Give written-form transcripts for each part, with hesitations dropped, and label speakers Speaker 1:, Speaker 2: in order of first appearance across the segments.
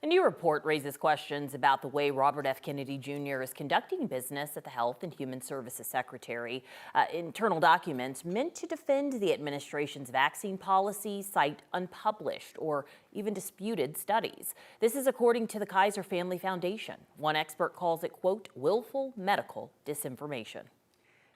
Speaker 1: A new report raises questions about the way Robert F. Kennedy Jr. is conducting business as the Health and Human Services Secretary. Internal documents meant to defend the administration's vaccine policy cite unpublished or even disputed studies. This is according to the Kaiser Family Foundation. One expert calls it, quote, willful medical disinformation.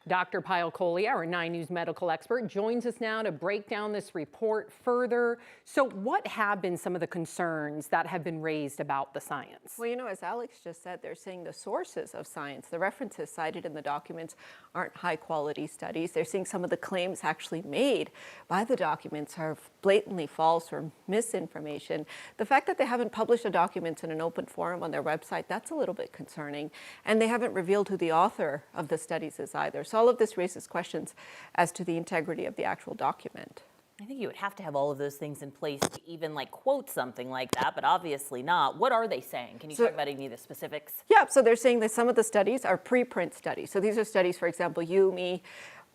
Speaker 2: Dr. Kohli, our 9 News medical expert, joins us now to break down this report further. So what have been some of the concerns that have been raised about the science?
Speaker 3: Well, as Alex just said, they're saying the sources of science, the references cited in the documents aren't high quality studies. They're saying some of the claims actually made by the documents are blatantly false or misinformation. The fact that they haven't published the documents in an open forum on their website, that's a little bit concerning. And they haven't revealed who the author of the studies is either. So all of this raises questions as to the integrity of the actual document.
Speaker 1: I think you would have to have all of those things in place to even quote something like that, but obviously not. What are they saying? Can you talk about any of the specifics?
Speaker 3: Yeah, so they're saying that some of the studies are preprint studies. So these are studies, for example, you, me,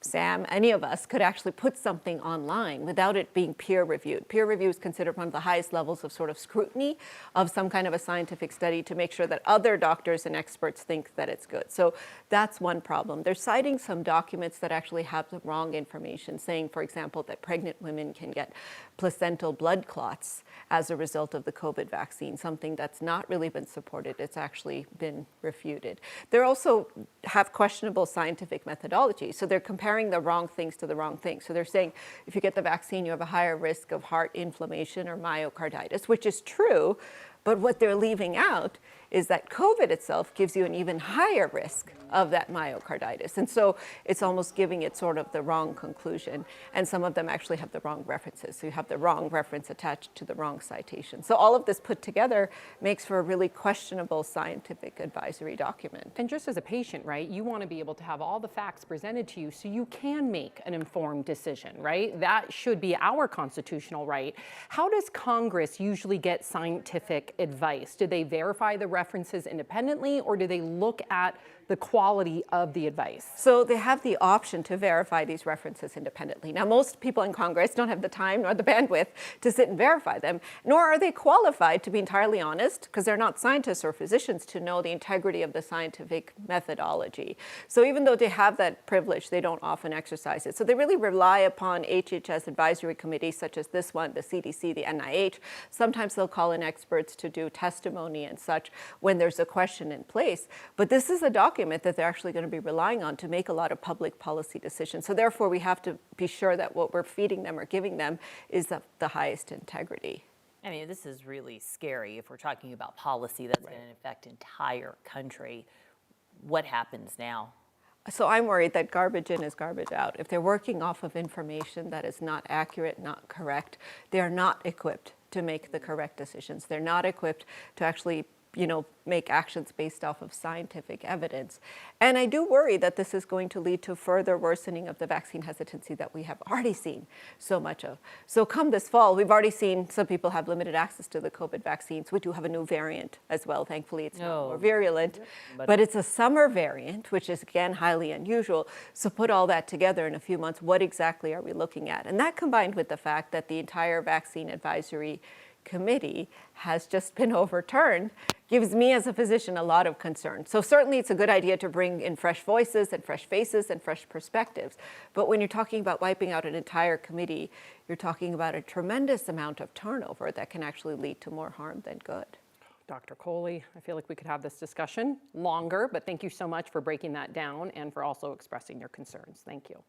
Speaker 3: Sam, any of us could actually put something online without it being peer reviewed. Peer review is considered one of the highest levels of sort of scrutiny of some kind of a scientific study to make sure that other doctors and experts think that it's good. So that's one problem. They're citing some documents that actually have the wrong information, saying, for example, that pregnant women can get placental blood clots as a result of the COVID vaccine, something that's not really been supported. It's actually been refuted. They also have questionable scientific methodology. So they're comparing the wrong things to the wrong things. So they're saying if you get the vaccine, you have a higher risk of heart inflammation or myocarditis, which is true. But what they're leaving out is that COVID itself gives you an even higher risk of that myocarditis. And so it's almost giving it sort of the wrong conclusion. And some of them actually have the wrong references. So you have the wrong reference attached to the wrong citation. So all of this put together makes for a really questionable scientific advisory document.
Speaker 2: And just as a patient, right, you want to be able to have all the facts presented to you so you can make an informed decision, right? That should be our constitutional right. How does Congress usually get scientific advice? Do they verify the references independently, or do they look at the quality of the advice?
Speaker 3: So they have the option to verify these references independently. Now, most people in Congress don't have the time nor the bandwidth to sit and verify them, nor are they qualified, to be entirely honest, because they're not scientists or physicians, to know the integrity of the scientific methodology. So even though they have that privilege, they don't often exercise it. So they really rely upon HHS advisory committees such as this one, the CDC, the NIH. Sometimes they'll call in experts to do testimony and such when there's a question in place. But this is a document that they're actually going to be relying on to make a lot of public policy decisions. So therefore, we have to be sure that what we're feeding them or giving them is of the highest integrity.
Speaker 1: I mean, this is really scary if we're talking about policy that's going to affect entire country. What happens now?
Speaker 3: So I'm worried that garbage in is garbage out. If they're working off of information that is not accurate, not correct, they're not equipped to make the correct decisions. They're not equipped to actually make actions based off of scientific evidence. And I do worry that this is going to lead to further worsening of the vaccine hesitancy that we have already seen so much of. So come this fall, we've already seen some people have limited access to the COVID vaccines. We do have a new variant as well. Thankfully, it's not more virulent, but it's a summer variant, which is, again, highly unusual. So put all that together in a few months, what exactly are we looking at? And that combined with the fact that the entire vaccine advisory committee has just been overturned gives me as a physician a lot of concern. So certainly it's a good idea to bring in fresh voices and fresh faces and fresh perspectives. But when you're talking about wiping out an entire committee, you're talking about a tremendous amount of turnover that can actually lead to more harm than good.
Speaker 2: Dr. Kohli, I feel like we could have this discussion longer, but thank you so much for breaking that down and for also expressing your concerns. Thank you.